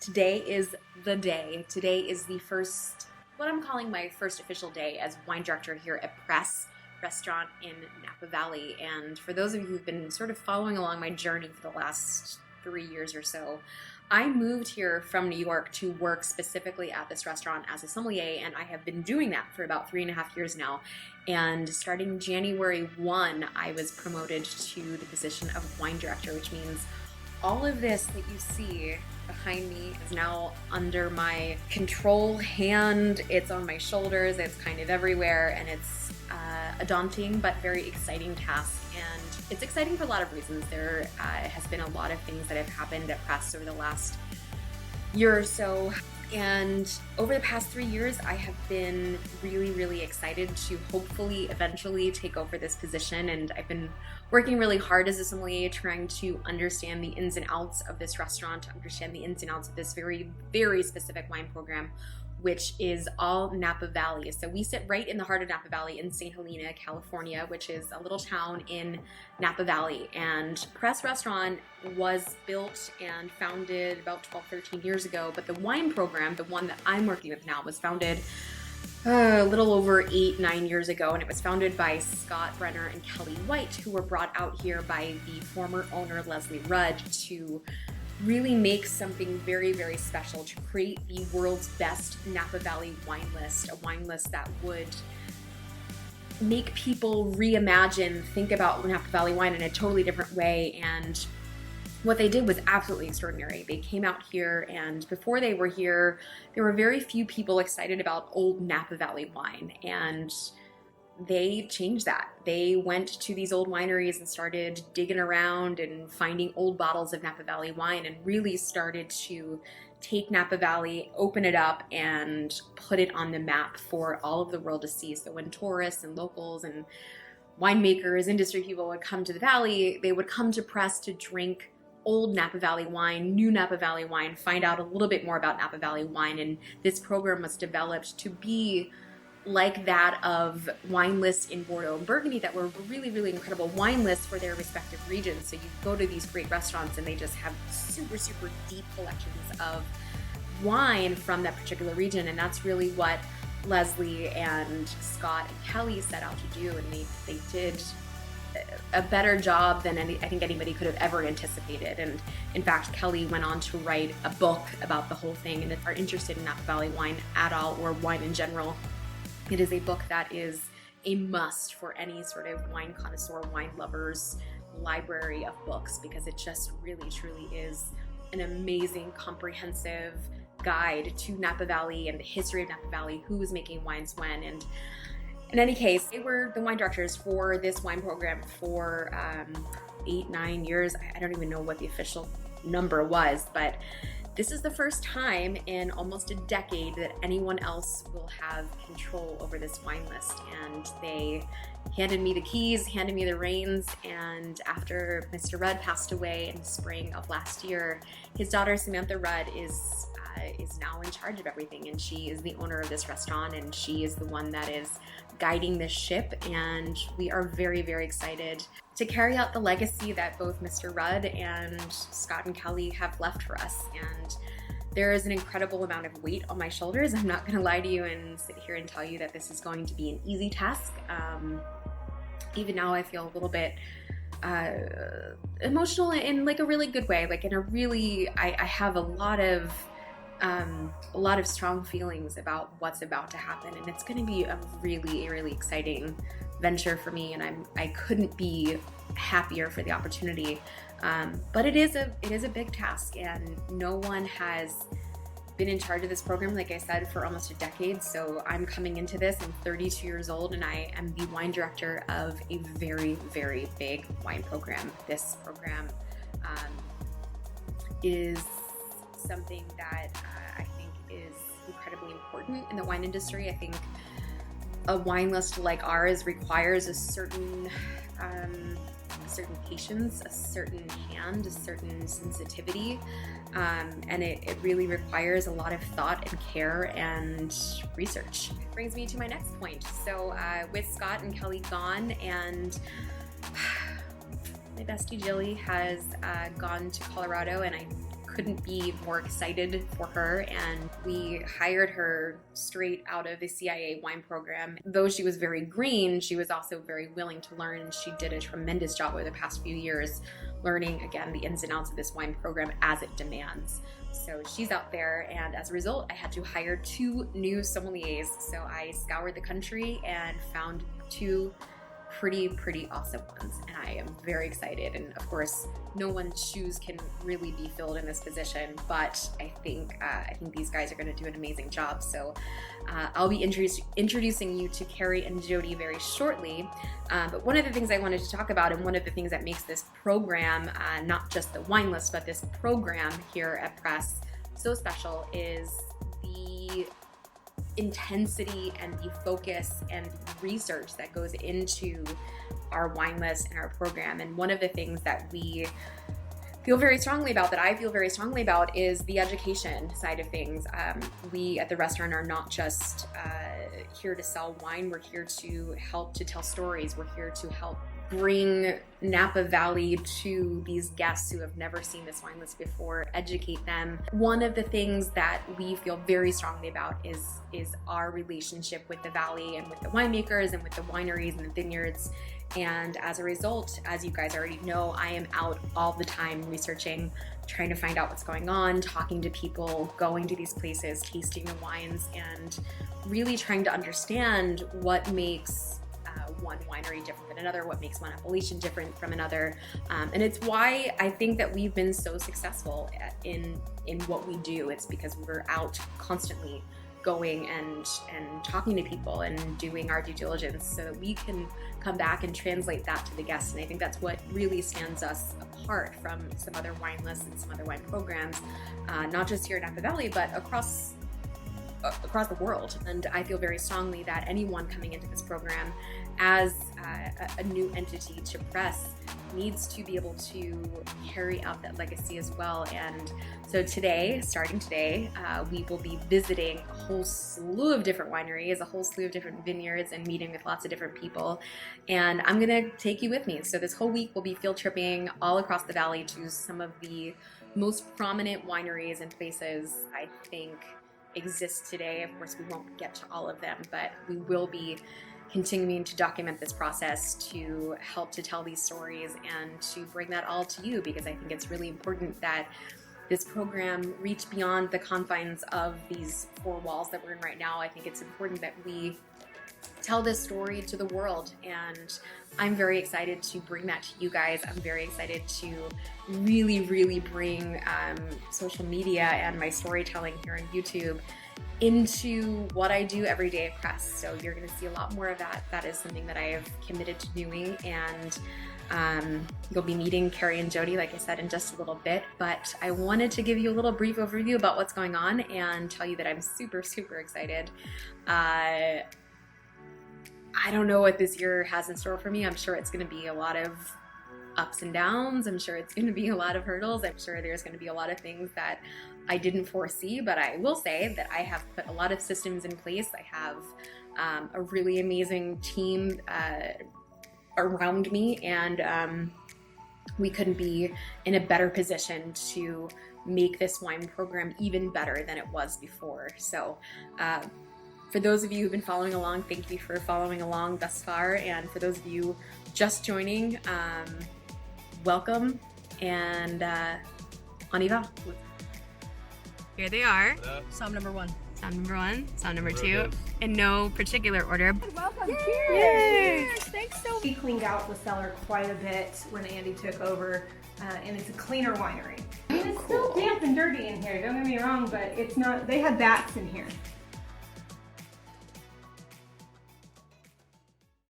Today is the day. Today is the first, what I'm calling my first official day as wine director here at Press Restaurant in Napa Valley. And for those of you who've been sort of following along my journey for the last 3 years or so, I moved here from New York to work specifically at this restaurant as a sommelier, and I have been doing that for about 3.5 years now. And starting January 1, I was promoted to the position of wine director, which means all of this that you see behind me is now under my control hand. It's on my shoulders, it's kind of everywhere, and it's a daunting but very exciting task. And it's exciting for a lot of reasons. There has been a lot of things that have happened at Press over the last year or so. And over the past 3 years, I have been really excited to hopefully eventually take over this position. And I've been working really hard as a sommelier, trying to understand the ins and outs of this restaurant, to understand the ins and outs of this very specific wine program, which is all Napa Valley. So we sit right in the heart of Napa Valley in St. Helena, California, which is a little town in Napa Valley. And Press Restaurant was built and founded about 12-13 years ago, but the wine program, the one that I'm working with now, was founded a little over 8-9 years ago, and it was founded by Scott and Kelli White, who were brought out here by the former owner, Leslie Rudd, to really make something very special, to create the world's best Napa Valley wine list, a wine list that would make people reimagine, think about Napa Valley wine in a totally different way. And what they did was absolutely extraordinary. They came out here, and before they were here, there were very few people excited about old Napa Valley wine, and they changed that. They went to these old wineries and started digging around and finding old bottles of Napa Valley wine, and really started to take Napa Valley, open it up, and put it on the map for all of the world to see. So when tourists and locals and winemakers, industry people would come to the valley, they would come to Press to drink old Napa Valley wine, new Napa Valley wine, find out a little bit more about Napa Valley wine. And this program was developed to be like that of wine lists in Bordeaux and Burgundy that were really incredible wine lists for their respective regions. So you go to these great restaurants and they just have super deep collections of wine from that particular region. And that's really what Leslie and Scott and Kelli set out to do. And they did a better job than I think anybody could have ever anticipated. And in fact, Kelli went on to write a book about the whole thing. And if you are interested in Napa Valley wine at all, or wine in general, it is a book that is a must for any sort of wine connoisseur, wine lovers library of books, because it just really truly is an amazing, comprehensive guide to Napa Valley and the history of Napa Valley, who was making wines when. And in any case, they were the wine directors for this wine program for 8-9 years. I don't even know what the official number was, but this is the first time in almost a decade that anyone else will have control over this wine list. And they handed me the keys, handed me the reins, and after Mr. Rudd passed away in the spring of last year, his daughter Samantha Rudd is now in charge of everything, and she is the owner of this restaurant, and she is the one that is guiding this ship. And we are very excited to carry out the legacy that both Mr. Rudd and Scott and Kelli have left for us. And there is an incredible amount of weight on my shoulders. I'm not gonna lie to you and sit here and tell you that this is going to be an easy task. Even now I feel a little bit emotional in like a really good way, like in a really, I have a lot of strong feelings about what's about to happen, and it's going to be a really exciting venture for me, and I couldn't be happier for the opportunity. But it is a big task, and no one has been in charge of this program, like I said, for almost a decade. So I'm coming into this, I'm 32 years old, and I am the wine director of a very big wine program. This program is something that I think is incredibly important in the wine industry. I think a wine list like ours requires a certain patience, a certain hand, a certain sensitivity, and it really requires a lot of thought and care and research. It brings me to my next point. So with Scott and Kelli gone, and my bestie Jilly has gone to Colorado, and I couldn't be more excited for her, and we hired her straight out of the CIA wine program. Though she was very green, she was also very willing to learn, and she did a tremendous job over the past few years learning, again, the ins and outs of this wine program as it demands. So she's out there, and as a result, I had to hire 2 new sommeliers. So I scoured the country and found 2 pretty awesome ones, and I am very excited. And of course, no one's shoes can really be filled in this position, but I think these guys are going to do an amazing job. So I'll be introducing you to Kelli and Jody very shortly. But one of the things I wanted to talk about, and one of the things that makes this program, not just the wine list, but this program here at Press so special, is the intensity and the focus and research that goes into our wine list and our program. And one of the things that we feel very strongly about, that I feel very strongly about, is the education side of things. We at the restaurant are not just here to sell wine. We're here to help to tell stories. We're here to help bring Napa Valley to these guests who have never seen this wine list before, educate them. One of the things that we feel very strongly about is our relationship with the Valley and with the winemakers and with the wineries and the vineyards. And as a result, as you guys already know, I am out all the time researching, trying to find out what's going on, talking to people, going to these places, tasting the wines, and really trying to understand what makes one winery different than another, what makes one appellation different from another. And it's why I think that we've been so successful in what we do. It's because we're out constantly going and talking to people and doing our due diligence so that we can come back and translate that to the guests. And I think that's what really stands us apart from some other wine lists and some other wine programs, not just here in Napa Valley, but across the world. And I feel very strongly that anyone coming into this program as a new entity to Press needs to be able to carry out that legacy as well. And so today, starting today, we will be visiting a whole slew of different wineries, a whole slew of different vineyards, and meeting with lots of different people. And I'm gonna take you with me. So this whole week we'll be field tripping all across the valley to some of the most prominent wineries and places I think exist today. Of course, we won't get to all of them, but we will be continuing to document this process to help to tell these stories and to bring that all to you, because I think it's really important that this program reach beyond the confines of these 4 walls that we're in right now. I think it's important that we tell this story to the world, and I'm very excited to bring that to you guys. I'm very excited to really bring social media and my storytelling here on YouTube into what I do every day at Press. So you're going to see a lot more of that. That is something that I have committed to doing, and you'll be meeting Kelli and Jody, like I said, in just a little bit. But I wanted to give you a little brief overview about what's going on and tell you that I'm super excited. I don't know what this year has in store for me. I'm sure it's going to be a lot of ups and downs. I'm sure it's going to be a lot of hurdles. I'm sure there's going to be a lot of things that I didn't foresee, but I will say that I have put a lot of systems in place. I have a really amazing team around me, and we couldn't be in a better position to make this wine program even better than it was before. So for those of you who've been following along, thank you for following along thus far. And for those of you just joining, welcome, and on y va. Here they are. Somm number 1. Somm number 1, somm number 2, in no particular order. Welcome. Yay. Cheers. Thanks so much. We cleaned out the cellar quite a bit when Andy took over, and it's a cleaner winery. I mean, it's still damp and dirty in here, don't get me wrong, but it's not, they had bats in here.